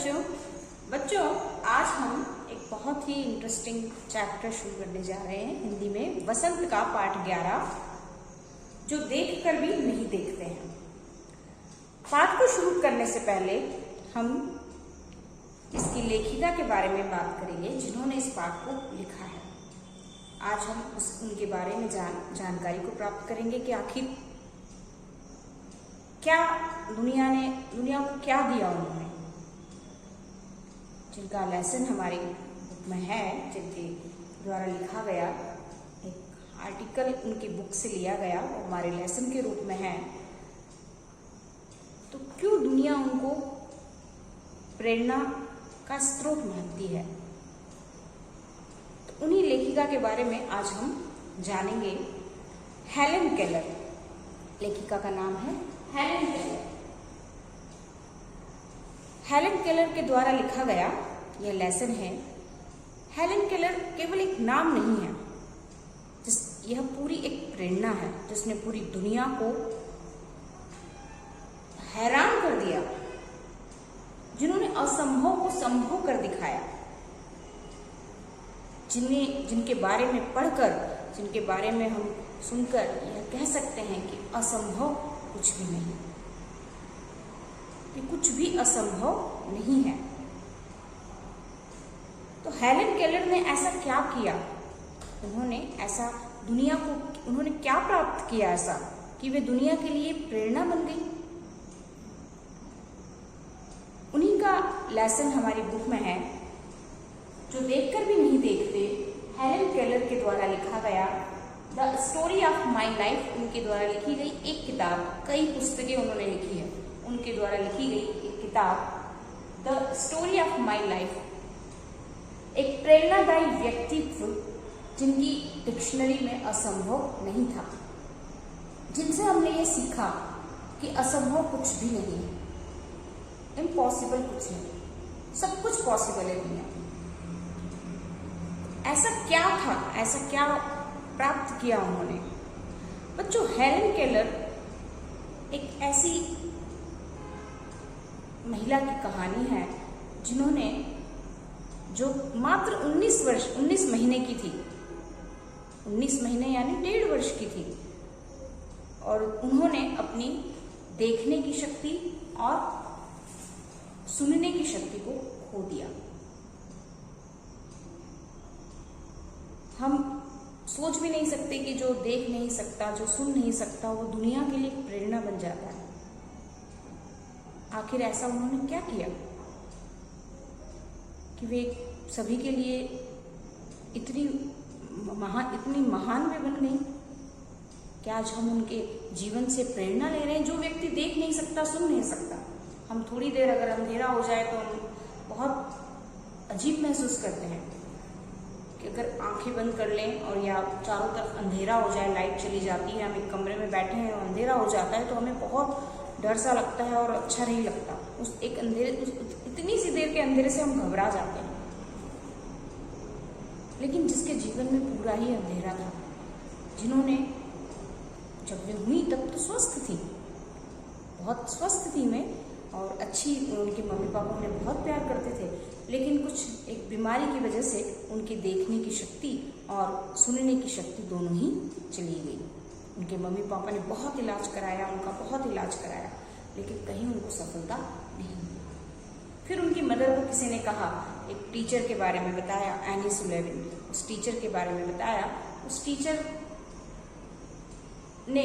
बच्चों बच्चों आज हम एक बहुत ही इंटरेस्टिंग चैप्टर शुरू करने जा रहे हैं हिंदी में, वसंत का पाठ 11, जो देखकर भी नहीं देखते हैं। पाठ को शुरू करने से पहले हम इसकी लेखिका के बारे में बात करेंगे जिन्होंने इस पाठ को लिखा है। आज हम उनके बारे में जानकारी को प्राप्त करेंगे कि आखिर क्या दुनिया को क्या दिया उन्होंने, जिनका लेसन हमारी बुक में है, जिनके द्वारा लिखा गया एक आर्टिकल उनकी बुक से लिया गया और हमारे लेसन के रूप में है। तो क्यों दुनिया उनको प्रेरणा का स्रोत मानती है, तो उन्हीं लेखिका के बारे में आज हम जानेंगे। हेलेन केलर, लेखिका का नाम है हेलेन केलर। हेलेन केलर के द्वारा लिखा गया यह लेसन है। हेलेन केलर केवल एक नाम नहीं है, यह पूरी एक प्रेरणा है जिसने पूरी दुनिया को हैरान कर दिया, जिन्होंने असंभव को संभव कर दिखाया, जिनके बारे में पढ़कर, जिनके बारे में हम सुनकर यह कह सकते हैं कि असंभव कुछ भी नहीं, कि कुछ भी असंभव नहीं है। तो हेलेन केलर ने ऐसा क्या किया, उन्होंने क्या प्राप्त किया ऐसा कि वे दुनिया के लिए प्रेरणा बन गई। उन्हीं का लेसन हमारी बुक में है, जो देखकर भी नहीं देखते, हेलेन केलर के द्वारा लिखा गया the story of my life. उनके द्वारा लिखी गई एक किताब, कई पुस्तकें उन्होंने लिखी है, उनके द्वारा लिखी गई एक किताब the story of my life, एक प्रेरणादायी व्यक्तित्व जिनकी डिक्शनरी में असंभव नहीं था, जिनसे हमने ये सीखा कि असंभव कुछ भी नहीं है, इम्पॉसिबल कुछ नहीं, सब कुछ पॉसिबल है दुनिया। ऐसा क्या था, ऐसा क्या प्राप्त किया उन्होंने? बच्चों, हेलेन केलर एक ऐसी महिला की कहानी है जिन्होंने, जो मात्र 19 महीने की थी, 19 महीने यानी 1.5 वर्ष की थी, और उन्होंने अपनी देखने की शक्ति और सुनने की शक्ति को खो दिया। हम सोच भी नहीं सकते कि जो देख नहीं सकता, जो सुन नहीं सकता, वो दुनिया के लिए प्रेरणा बन जाता है। आखिर ऐसा उन्होंने क्या किया कि वे सभी के लिए इतनी महान वे बन गई? क्या आज हम उनके जीवन से प्रेरणा ले रहे हैं? जो व्यक्ति देख नहीं सकता, सुन नहीं सकता, हम थोड़ी देर अगर अंधेरा हो जाए तो हम बहुत अजीब महसूस करते हैं कि अगर आंखें बंद कर लें और या चारों तरफ अंधेरा हो जाए, लाइट चली जाती है, हम एक कमरे में बैठे हैं और अंधेरा हो जाता है, तो हमें बहुत डर सा लगता है और अच्छा नहीं लगता। इतनी सी देर के अंधेरे से हम घबरा जाते हैं। लेकिन जिसके जीवन में पूरा ही अंधेरा था, जिन्होंने, जब वे हुई तब तो स्वस्थ थी, बहुत स्वस्थ थी मैं, और अच्छी, उनके मम्मी पापा उन्हें बहुत प्यार करते थे, लेकिन कुछ एक बीमारी की वजह से उनकी देखने की शक्ति और सुनने की शक्ति दोनों ही चली गई। उनके मम्मी पापा ने बहुत इलाज कराया, उनका बहुत इलाज कराया, लेकिन कहीं उनको सफलता नहीं मिली। फिर उनकी मदर को किसी ने कहा, एक टीचर के बारे में बताया, एनी सुलेविन, उस टीचर के बारे में बताया। उस टीचर ने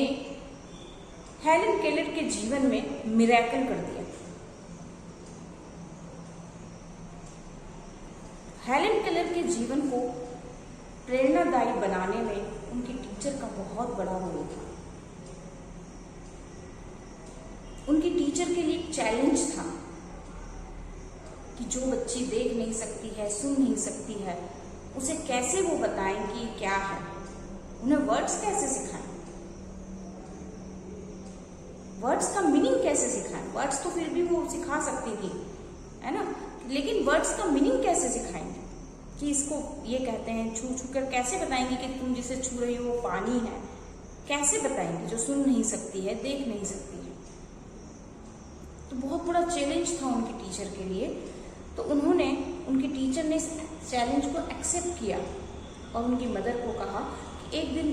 हेलेन केलर के जीवन में मिरेकल कर दिया। हेलेन केलर के जीवन को प्रेरणादायी बनाने में उनकी टीचर का बहुत बड़ा रोल था। उनकी टीचर के लिए एक चैलेंज था कि जो बच्ची देख नहीं सकती है, सुन नहीं सकती है, उसे कैसे वो बताएं कि क्या है, उन्हें वर्ड्स कैसे सिखाएं, वर्ड्स का मीनिंग कैसे सिखाएं। वर्ड्स तो फिर भी वो सिखा सकती थी, है ना, लेकिन वर्ड्स का मीनिंग कैसे सिखाएंगे कि इसको ये कहते हैं, छू कर कैसे बताएंगे कि तुम जिसे छू रही हो वो पानी है, कैसे बताएंगे जो सुन नहीं सकती है, देख नहीं सकती है। तो बहुत बड़ा चैलेंज था उनकी टीचर के लिए। चैलेंज को एक्सेप्ट किया और उनकी मदर को कहा कि एक दिन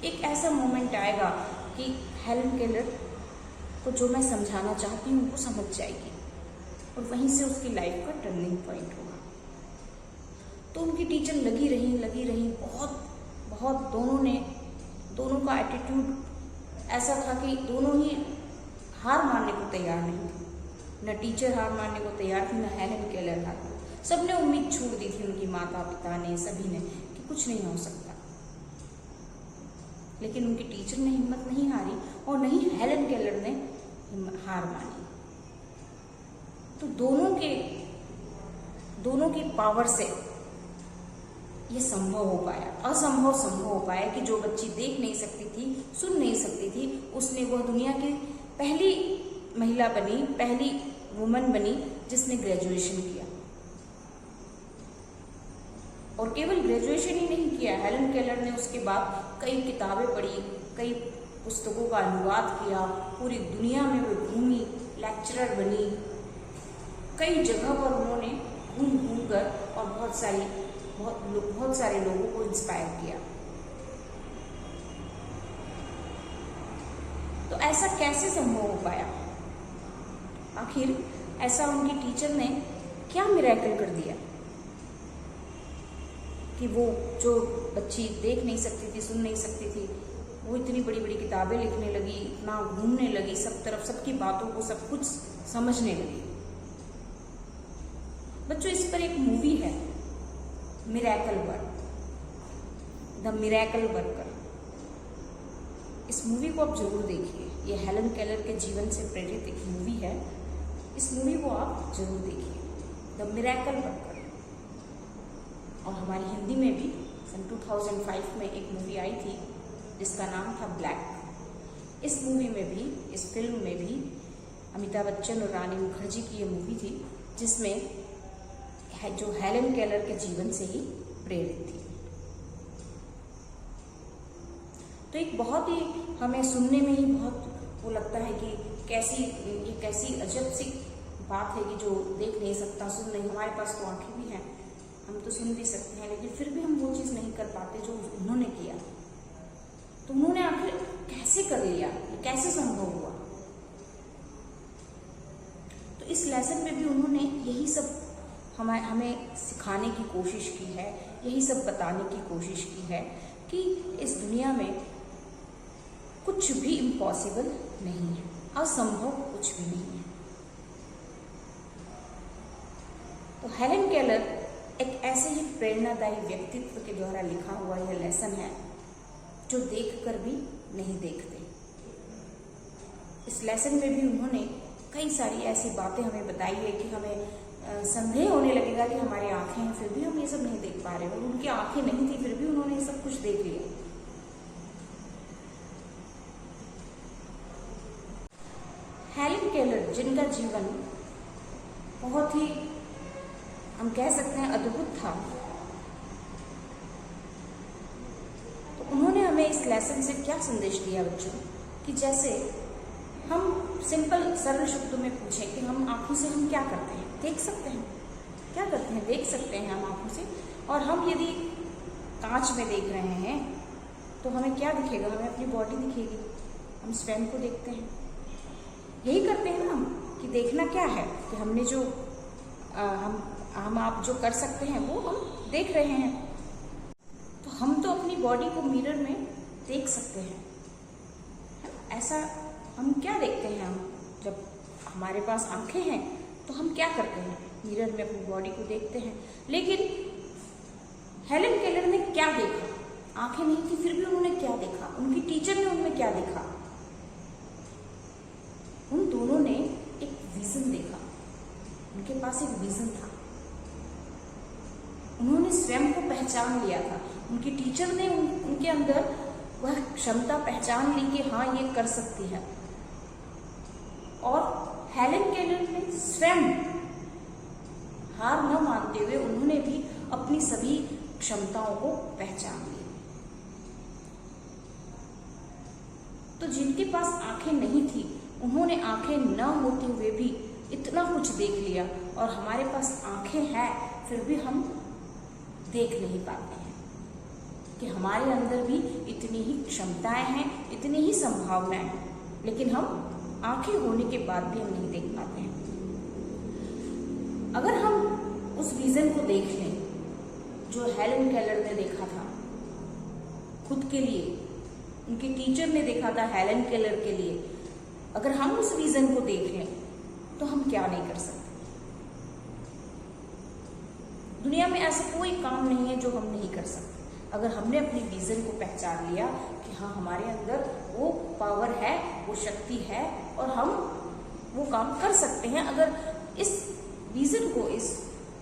एक ऐसा मोमेंट आएगा कि हेलन केलर को जो मैं समझाना चाहती हूँ वो समझ जाएगी और वहीं से उसकी लाइफ का टर्निंग पॉइंट होगा। तो उनकी टीचर लगी रही बहुत दोनों का एटीट्यूड ऐसा था कि दोनों ही हार मानने को तैयार नहीं थे। न टीचर हार मानने को तैयार थी, न हेलन केलर हार। सबने उम्मीद छोड़ दी थी, उनकी माता पिता ने, सभी ने, कि कुछ नहीं हो सकता। लेकिन उनकी टीचर ने हिम्मत नहीं हारी और नहीं हेलन केलर ने हार मानी। तो दोनों की पावर से ये संभव हो पाया। असंभव संभव हो पाया कि जो बच्ची देख नहीं सकती थी, सुन नहीं सकती थी, उसने वह दुनिया की पहली महिला बनी, पहली वुमन बनी जिसने ग्रेजुएशन किया। और केवल ग्रेजुएशन ही नहीं किया, हेलन केलर ने उसके बाद कई किताबें पढ़ी, कई पुस्तकों का अनुवाद किया, पूरी दुनिया में वो घूमी, लेक्चरर बनी, कई जगह पर उन्होंने घूम कर और बहुत सारे लोगों को इंस्पायर किया। तो ऐसा कैसे संभव हो पाया? आखिर ऐसा उनकी टीचर ने क्या मिरेकल कर दिया कि वो जो बच्ची देख नहीं सकती थी, सुन नहीं सकती थी, वो इतनी बड़ी बड़ी किताबें लिखने लगी, इतना घूमने लगी, सब तरफ सबकी बातों को सब कुछ समझने लगी। बच्चों, इस पर एक मूवी है, miracle work, the miracle worker. इस मूवी को आप जरूर देखिए। ये हेलन केलर के जीवन से प्रेरित एक मूवी है। इस मूवी को आप जरूर देखिए, द मिरेकल वर्कर। और हमारी हिंदी में भी सन 2005 में एक मूवी आई थी जिसका नाम था ब्लैक। इस मूवी में भी, इस फिल्म में भी अमिताभ बच्चन और रानी मुखर्जी की ये मूवी थी जिसमें जो हेलन केलर के जीवन से ही प्रेरित थी। तो एक बहुत ही हमें सुनने में ही बहुत वो लगता है कि कैसी अजब सी बात है कि जो देख नहीं सकता, सुन नहीं, हमारे पास तो आंखें भी हैं, हम तो सुन भी सकते हैं, लेकिन फिर भी हम वो चीज़ नहीं कर पाते जो उन्होंने किया। तो उन्होंने आखिर कैसे कर लिया, कैसे संभव हुआ? तो इस लेसन में भी उन्होंने यही सब हमें सिखाने की कोशिश की है, यही सब बताने की कोशिश की है कि इस दुनिया में कुछ भी इम्पॉसिबल नहीं है, असंभव कुछ भी नहीं है। तो हेलन केलर एक ऐसे ही प्रेरणादायी व्यक्तित्व के द्वारा लिखा हुआ यह लेसन है जो देखकर भी नहीं देखते। इस लेसन में भी उन्होंने कई सारी ऐसी बातें हमें बताई है कि हमें संदेह होने लगेगा कि हमारी आंखें हैं, फिर भी हम ये सब नहीं देख पा रहे, और उनकी आंखें नहीं थी फिर भी उन्होंने ये सब कुछ देख लिया। हेलन केलर, जिनका जीवन बहुत ही, हम कह सकते हैं, अद्भुत था, तो उन्होंने हमें इस लेसन से क्या संदेश दिया बच्चों, कि जैसे हम सिंपल सरल शब्दों में पूछें कि हम आंखों से हम क्या करते हैं, देख सकते हैं, क्या करते हैं, देख सकते हैं हम आंखों से। और हम यदि कांच में देख रहे हैं तो हमें क्या दिखेगा? हमें अपनी बॉडी दिखेगी, हम स्वयं को देखते हैं। यही करते हैं ना हम, कि देखना क्या है कि हमने जो हम आप जो कर सकते हैं वो हम देख रहे हैं। तो हम तो अपनी बॉडी को मिरर में देख सकते हैं। ऐसा हम क्या देखते हैं? हम जब हमारे पास आंखें हैं तो हम क्या करते हैं? मिरर में अपनी बॉडी को देखते हैं। लेकिन हेलन केलर ने क्या देखा? आंखें नहीं थी फिर भी उन्होंने क्या देखा? उनकी टीचर ने उनमें क्या देखा? उन दोनों ने एक विजन देखा, उनके पास एक विजन था, उन्होंने स्वयं को पहचान लिया था। उनकी टीचर ने उनके अंदर वह क्षमता पहचान ली कि हाँ ये कर सकती है। और हेलन केलर ने स्वयं हार न मानते हुए उन्होंने भी अपनी सभी क्षमताओं को पहचान लिया। तो जिनके पास आंखें नहीं थी उन्होंने आंखें न होते हुए भी इतना कुछ देख लिया, और हमारे पास आंखें हैं फिर भी हम देख नहीं पाते हैं कि हमारे अंदर भी इतनी ही क्षमताएं हैं, इतनी ही संभावनाएं हैं, लेकिन हम आंखें होने के बाद भी हम नहीं देख पाते हैं। अगर हम उस विजन को देख लें जो हेलन केलर ने देखा था खुद के लिए, उनके टीचर ने देखा था हेलन केलर के लिए, अगर हम उस विजन को देख लें तो हम क्या नहीं कर सकते। दुनिया में ऐसा कोई काम नहीं है जो हम नहीं कर सकते। अगर हमने अपनी विजन को पहचान लिया कि हाँ हमारे अंदर वो पावर है, वो शक्ति है और हम वो काम कर सकते हैं, अगर इस विजन को, इस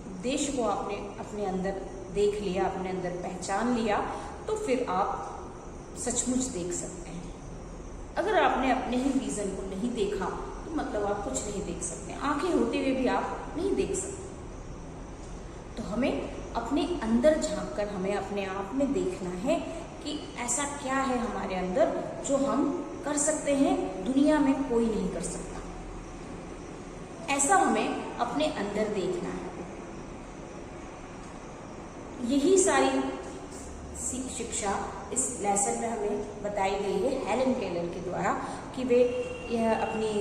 उद्देश्य को आपने अपने अंदर देख लिया, अपने अंदर पहचान लिया, तो फिर आप सचमुच देख सकते हैं। अगर आपने अपने ही विजन को नहीं देखा तो मतलब आप कुछ नहीं देख सकते। आंखें होते हुए भी आप नहीं देख सकते। तो हमें अपने अंदर झांककर हमें अपने आप में देखना है कि ऐसा क्या है हमारे अंदर जो हम कर सकते हैं, दुनिया में कोई नहीं कर सकता। ऐसा हमें अपने अंदर देखना है। यही सारी शिक्षा इस लेसन में हमें बताई गई है हेलन केलर के द्वारा कि वे यह अपनी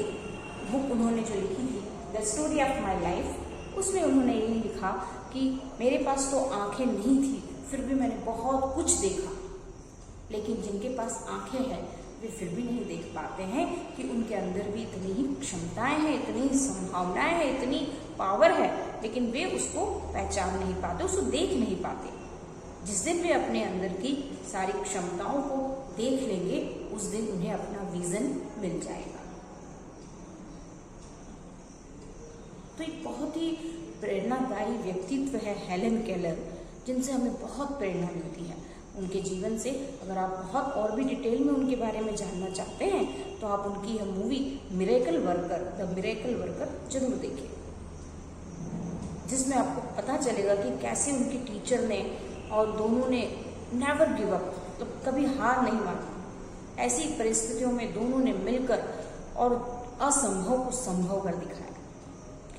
बुक उन्होंने जो लिखी थी the story of my life, उसमें उन्होंने ये लिखा कि मेरे पास तो आंखें नहीं थी फिर भी मैंने बहुत कुछ देखा, लेकिन जिनके पास आंखें हैं वे फिर भी नहीं देख पाते हैं कि उनके अंदर भी इतनी ही क्षमताएं हैं, इतनी ही संभावनाएं हैं, इतनी पावर है, लेकिन वे उसको पहचान नहीं पाते, उसको देख नहीं पाते। जिस दिन वे अपने अंदर की सारी क्षमताओं को देख लेंगे उस दिन उन्हें अपना विजन मिल जाएगा। तो एक बहुत ही प्रेरणादायी व्यक्तित्व है हेलन केलर, जिनसे हमें बहुत प्रेरणा मिलती है उनके जीवन से। अगर आप बहुत और भी डिटेल में उनके बारे में जानना चाहते हैं तो आप उनकी यह movie miracle worker, the miracle worker जरूर देखिए, जिसमें आपको पता चलेगा कि कैसे उनके टीचर ने और दोनों ने नेवर गिव अप, तो कभी हार नहीं मानी। ऐसी परिस्थितियों में दोनों ने मिलकर और असंभव को संभव कर दिखाया।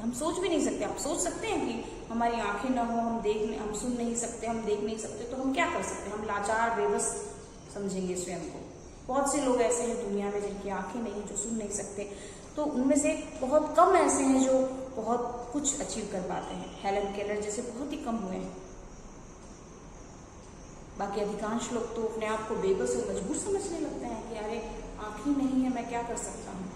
हम सोच भी नहीं सकते। आप सोच सकते हैं कि हमारी आंखें ना हो, हम सुन नहीं सकते, हम देख नहीं सकते, तो हम क्या कर सकते हैं? हम लाचार बेबस समझेंगे स्वयं को। बहुत से लोग ऐसे हैं दुनिया में जिनकी आंखें नहीं, जो सुन नहीं सकते, तो उनमें से बहुत कम ऐसे हैं जो बहुत कुछ अचीव कर पाते हैं। हेलन केलर जैसे बहुत ही कम हुए हैं। बाकी अधिकांश लोग तो अपने आप को बेबस और मजबूर समझने लगते हैं कि अरे आंखें नहीं है, मैं क्या कर सकता हूँ।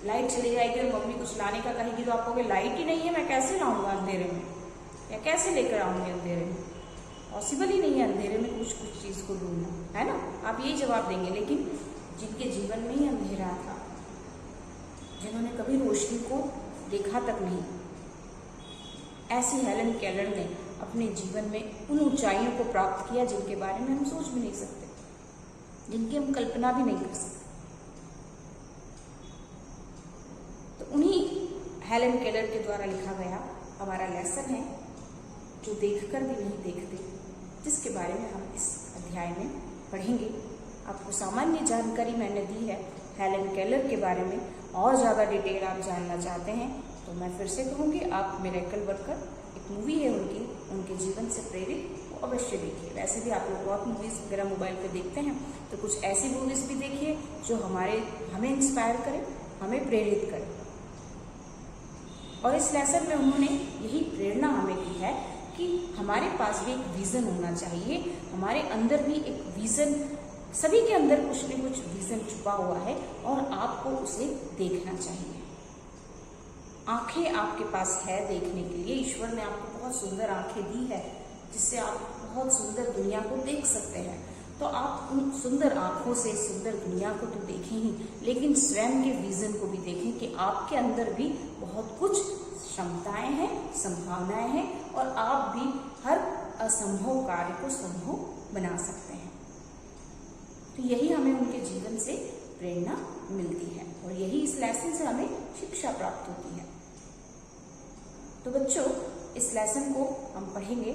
लाइट चली जाएगी और मम्मी कुछ लाने का कहेगी तो आप कहोगे लाइट ही नहीं है, मैं कैसे लाऊंगा अंधेरे में, या कैसे लेकर आऊंगी अंधेरे में? पॉसिबल ही नहीं है अंधेरे में कुछ चीज़ को ढूंढना, है ना? आप यही जवाब देंगे। लेकिन जिनके जीवन में ही अंधेरा था, जिन्होंने कभी रोशनी को देखा तक नहीं, ऐसी हेलन केलर ने अपने जीवन में उन ऊंचाइयों को प्राप्त किया जिनके बारे में हम सोच भी नहीं सकते, जिनकी हम कल्पना भी नहीं कर सकते। तो उन्हीं हेलन केलर के द्वारा लिखा गया हमारा लेसन है जो देखकर भी नहीं देखते, जिसके बारे में हम इस अध्याय में पढ़ेंगे। आपको सामान्य जानकारी मैंने दी है हेलन केलर के बारे में। और ज़्यादा डिटेल आप जानना चाहते हैं तो मैं फिर से कहूँगी आप मिरेकल वर्कर, एक मूवी है उनके जीवन से प्रेरित, वो अवश्य देखिए। वैसे भी आप लोग बहुत मूवीज़ वगैरह मोबाइल पे देखते हैं, तो कुछ ऐसी मूवीज़ भी देखिए जो हमें इंस्पायर करें, हमें प्रेरित करें। और इस लेसन में उन्होंने यही प्रेरणा हमें दी है कि हमारे पास भी एक विज़न होना चाहिए, हमारे अंदर भी एक विज़न, सभी के अंदर कुछ न कुछ विज़न छुपा हुआ है और आपको उसे देखना चाहिए। आंखें आपके पास है देखने के लिए, ईश्वर ने आपको बहुत सुंदर आंखें दी है जिससे आप बहुत सुंदर दुनिया को देख सकते हैं। तो आप उन सुंदर आंखों से सुंदर दुनिया को तो देखें ही, लेकिन स्वयं के विज़न को भी देखें कि आपके अंदर भी बहुत कुछ क्षमताएं हैं, संभावनाएं हैं और आप भी हर असंभव कार्य को संभव बना सकते हैं। तो यही हमें उनके जीवन से प्रेरणा मिलती है और यही इस लेसन से हमें शिक्षा प्राप्त होती है। तो बच्चों, इस लेसन को हम पढ़ेंगे।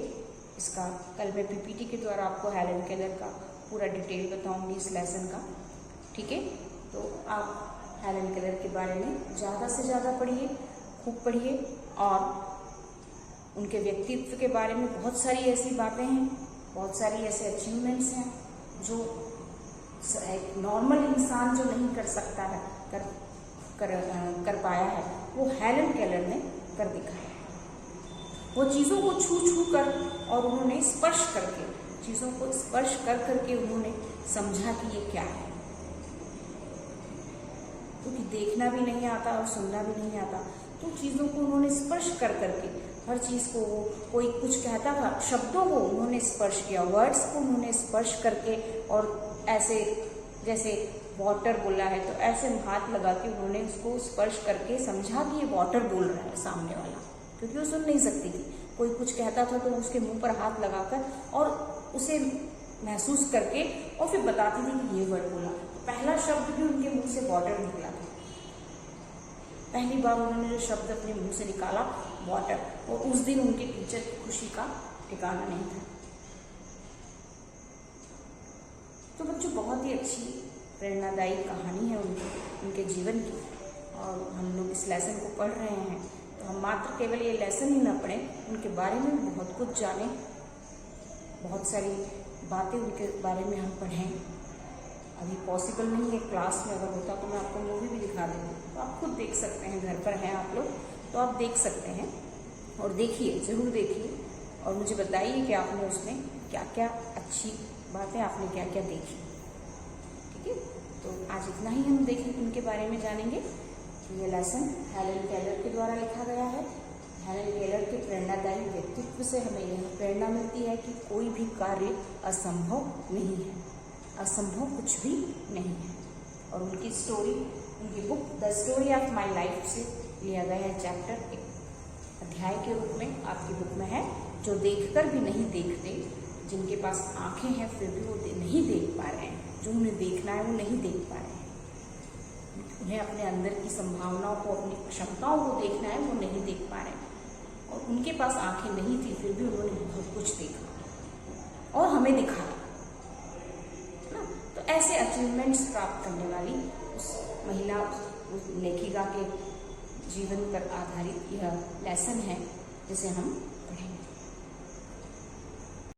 इसका कल मैं पीपीटी के द्वारा आपको हेलन केलर का पूरा डिटेल बताऊंगी इस लेसन का, ठीक है? तो आप हेलन केलर के बारे में ज़्यादा से ज़्यादा पढ़िए, खूब पढ़िए और उनके व्यक्तित्व के बारे में बहुत सारी ऐसी बातें हैं, बहुत सारी ऐसे अचीवमेंट्स हैं जो एक नॉर्मल इंसान जो नहीं कर सकता है, कर पाया है, वो हेलन केलर ने कर दिखाया। वो चीज़ों को छू छू कर और उन्होंने स्पर्श करके, चीज़ों को स्पर्श कर करके उन्होंने समझा कि ये क्या है। क्योंकि देखना भी नहीं आता और सुनना भी नहीं आता, तो चीज़ों को उन्होंने स्पर्श कर करके, हर चीज़ को, कोई कुछ कहता था, शब्दों को उन्होंने स्पर्श किया, वर्ड्स को उन्होंने स्पर्श करके, और ऐसे जैसे वाटर बोला है तो ऐसे हाथ लगा के उन्होंने उसको स्पर्श करके समझा कि ये वाटर बोल रहा है सामने वाला, क्योंकि वो सुन नहीं सकती थी। कोई कुछ कहता था तो उसके मुंह पर हाथ लगाकर और उसे महसूस करके और फिर बताती थी कि ये वर्ड बोला। पहला शब्द भी उनके मुंह से वाटर निकला था। पहली बार उन्होंने जो शब्द अपने मुंह से निकाला वाटर, और उस दिन उनके टीचर की खुशी का ठिकाना नहीं था। तो बच्चों, बहुत ही अच्छी प्रेरणादायी कहानी है उनके जीवन की, और हम लोग इस लेसन को पढ़ रहे हैं तो हम मात्र केवल ये लेसन ही ना पढ़ें, उनके बारे में भी बहुत कुछ जानें, बहुत सारी बातें उनके बारे में हम पढ़ें। अभी पॉसिबल नहीं है, क्लास में अगर होता तो मैं आपको मूवी भी दिखा देती, तो आप खुद देख सकते हैं, घर पर हैं आप लोग तो आप देख सकते हैं, और देखिए, ज़रूर देखिए, और मुझे बताइए कि आपने उसमें क्या क्या अच्छी बातें, आपने क्या क्या देखी। ठीक है, तो आज इतना ही हम देखें, उनके बारे में जानेंगे। ये लेसन हेलन केलर के द्वारा लिखा गया है। हेलन केलर के प्रेरणादायी व्यक्तित्व से हमें यह प्रेरणा मिलती है कि कोई भी कार्य असंभव नहीं है, असंभव कुछ भी नहीं है। और उनकी स्टोरी, उनकी book the story of my life से लिया गया है चैप्टर, एक अध्याय के रूप में आपकी बुक में है। जो देखकर भी नहीं देखते, जिनके पास आंखें हैं फिर भी वो नहीं देख पा रहे हैं, जो उन्हें देखना है वो नहीं देख पा रहे हैं, उन्हें अपने अंदर की संभावनाओं को, अपनी क्षमताओं को देखना है, वो नहीं देख पा रहे हैं। और उनके पास आंखें नहीं थी फिर भी उन्होंने बहुत कुछ देखा और हमें दिखाया ना। तो ऐसे अचीवमेंट्स प्राप्त करने वाली उस महिला, उस लेखिका के जीवन पर आधारित यह लेसन है जिसे हम पढ़ेंगे।